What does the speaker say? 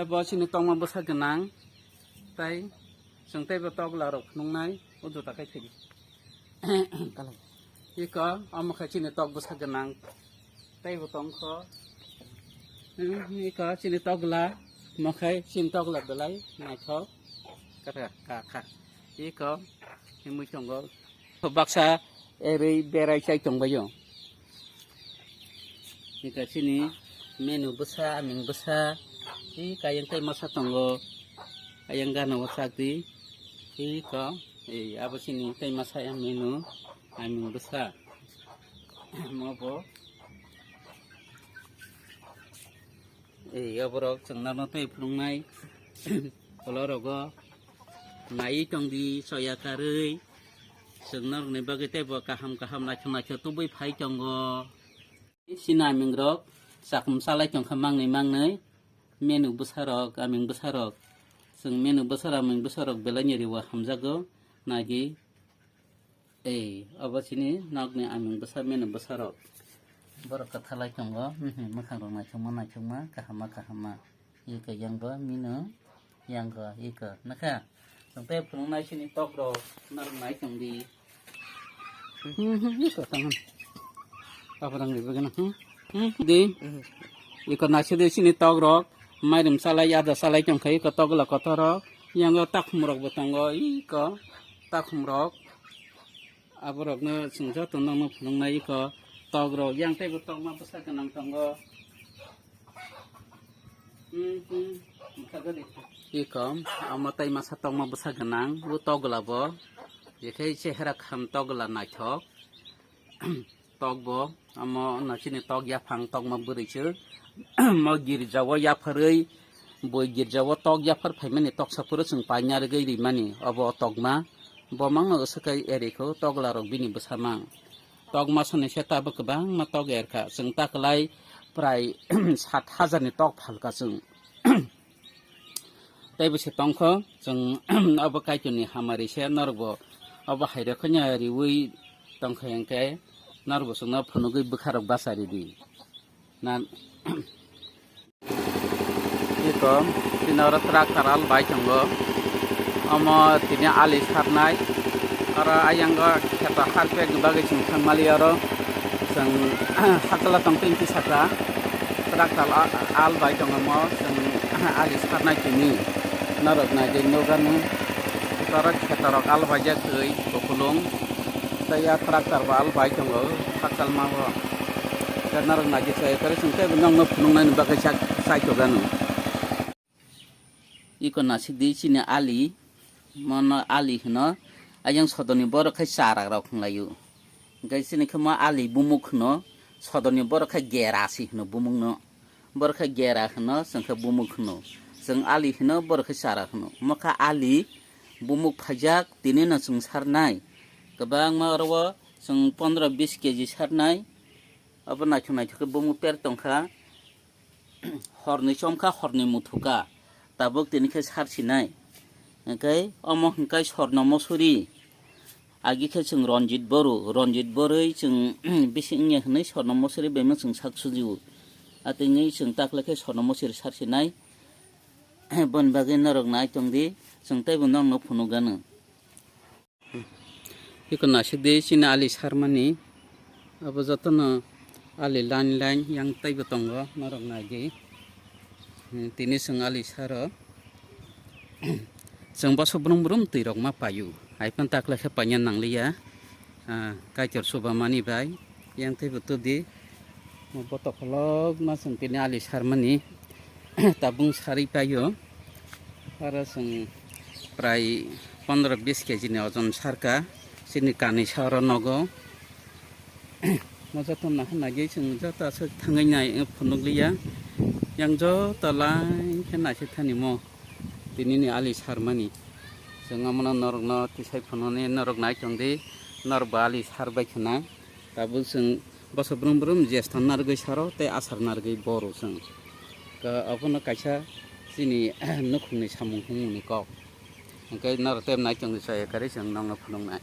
bó xin tông mà bớt cái nắng tay sừng tay vào to là rục nung này ô tô ta cái gì cái có ông mà khai xin tông bớt cái nắng tay vào tông khó cái có xin tông là mà khai xin tông là lấy này khó cái này cả cái có cái mũi chồng có bác sa eri berai chạy chồng bây giờ cái sini menu besar aming besar kayang tay masa tonggo kayang gana wasakti ko apa sini tay masa yang menu aming besar mau po aborok changna no tay phulung nai kolorogo nai tong di soya karei changna ne bagai tay bo kaham na chang tu bai phai chonggo sina aming rok sakum salai chong khamang ni mang nei menu besarok aming besarok sing menu besar aming besarok belanya riwa hamjago nagi aba sini nak ni aming besar menu besarok borok kathalai chonggo makhang rok na chongma kahama ika yanggo minu yanggo ika nakha sampai phulung nai sini tok ro nar nai chong di ika tangan apa dang di bagana di ikon nasi di sini tok rok mai dem salai ada salai chong khai ko tok la ko toro yang go tak murok botonggo iko tak murok aborok no sungja tonang no phulung nai ko tok rok yang te botong ma basa kanang tonggo iko amatai masa tong ma basa kanang bu tok la bo yekai chehra kham tok la na thok tok bo amo nasini tok ya phang tok ma buri chur mo gir jawo ya pharei boi gir jawo tok ya phar phaimani tok sapuro chung panyar gei rimani abo tok ma bo mang no sakai eriko tok la rok bini besamang tok ma sone seta ba kebang ma tok erka chung taklai prai 7,000 ni tok phalka chung tai bise tongkho chung abo kai chuni hamari se norbo abo haire khonya riwi tongkho engke narbo sungna phunugui bukharok basari di na iko tinara traktor al bai chongo amo tini ali sarnai ara ayangga kheta harpe gbage chung thangmali aro sang hakala tong pinti saka traktor al bai chongo mo sang ali sarnai tini narok na de noganu tara kheta rok al bai ja khoi kokulung saya traktor al bai chongo hakal mawo karena orang najis saya kare sungkai benang no phunung nai bagai sai to ganu iko nasi di sini ali mana ali hno ayang sodoni bor khai sara ra khunglayu gai sini khama ali bumuk no sodoni bor khai gerasi hno bumuk no bor khai gera hno sangkha bumuk hno sing ali hno bor khai sara hno maka ali bumuk phajak tini na sung sarnai kebang marwa sung 15-20 kg sarnai apa naik bumbu per tongkha horni somkha horni muthuka tabuk tini khe sarsinai engkai omo engkai sorno mosuri agi khe chung ronjit boroi chung bisingnya hnai sorno mosuri bema chung saksuju atingi chung takla khe sorno mosuri sarsinai bon bagi narok nai tongdi chung tai bunong no phunuganu ikon nasidi sina ali sarmani abo jotono ali lain yang tai betongo narok nagi tini sung ali saro sung baso brum tirok ma payu ai pan takla khe panyan nanglia kaichor subamani bai yang tai betu di mo botok log ma sung tini ali sarmani tabung sari payo ara sung prai 15-20 kg ni ojon sarka sini kani saro nogo mojoton nah nagi chung jota se thangai nai phunuglia yang jo talai khena se thani mo tini ni ali sarmani jonga mona norok no tisai phunone norok nai chongde nor bali sarbai khna tabu chung baso brum jesthan nargai saro te asar nargai boru chung ka abono kaisa sini nukhungni samung hungni kok engkai nor tem nai chongde sai kare chung nong phunung nai